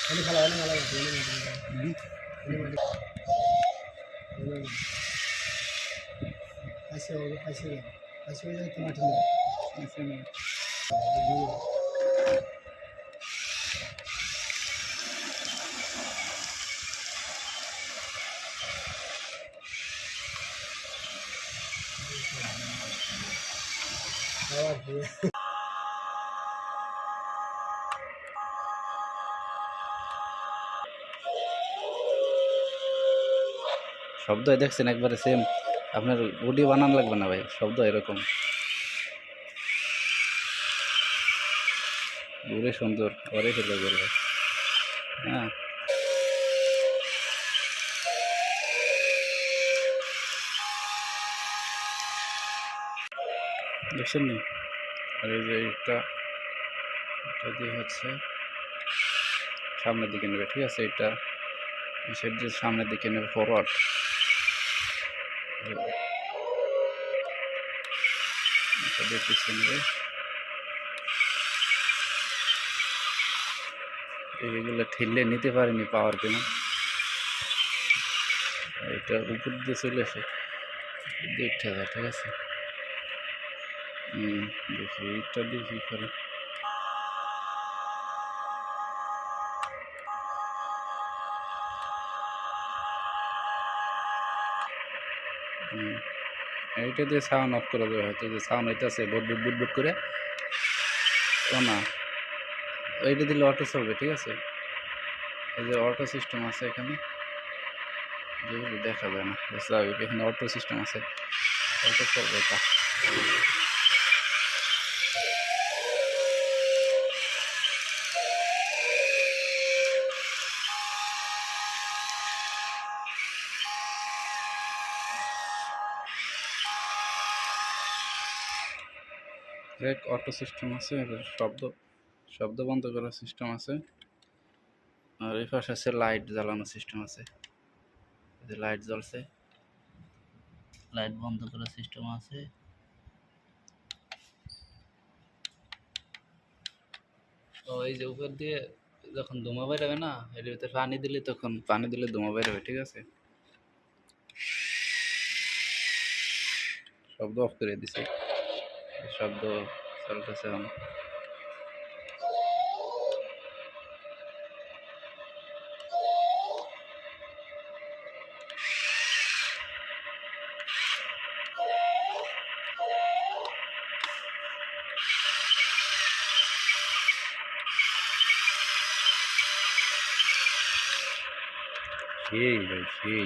ini kalau ini malah ini kasih itu tomato শব্দ দেখছেন একবারে সেম, আপনার ভিডিও বানানো লাগবে না ভাই, শব্দ এরকম ঘুরে সুন্দর করে ফেলে করবে। হ্যাঁ দেখছেন নি? আর এই যে এটা দিয়ে হচ্ছে সামনের দিকে নেবে, ঠিক আছে? এটা সেট যে সামনের দিকে নেবে ফরওয়ার্ড, এটা দিয়ে পিছিয়ে নেবে। এইগুলো ঠেললে নিতে পারিনি পাওয়ার কেন, এটা উপর দিয়ে চলে আসে দেখতে যায়, ঠিক আছে? দেখি এইটা দিয়ে কী করে। এইটা দিয়ে সাউন্ড অফ করে দেবে, হয়তো যে সাউন্ড হইতেছে বুট বুট বুট করে, ও না, এইটা দিলে অটো চলবে, ঠিক আছে? এই যে অটো সিস্টেম আছে এখানে, যেগুলো দেখা যায় না, স্বাভাবিক এখানে অটো সিস্টেম আছে, অটো চলবে এটা। অটো সিস্টেম আছে, শব্দ বন্ধ করার সিস্টেম আছে, আর এই পাশে আছে লাইট জ্বালানোর সিস্টেম আছে, যে লাইট জ্বলছে, লাইট বন্ধ করার সিস্টেম আছে। তো এই যে উপর দিয়ে যখন ধোঁয়া বেরোবে না, এর ভিতরে পানি দিলে, তখন পানি দিলে ধোঁয়া বেরোবে, ঠিক আছে? শব্দ অফ করে দিছি, শব্দ চলতেছে এখন। সেই ভাই সেই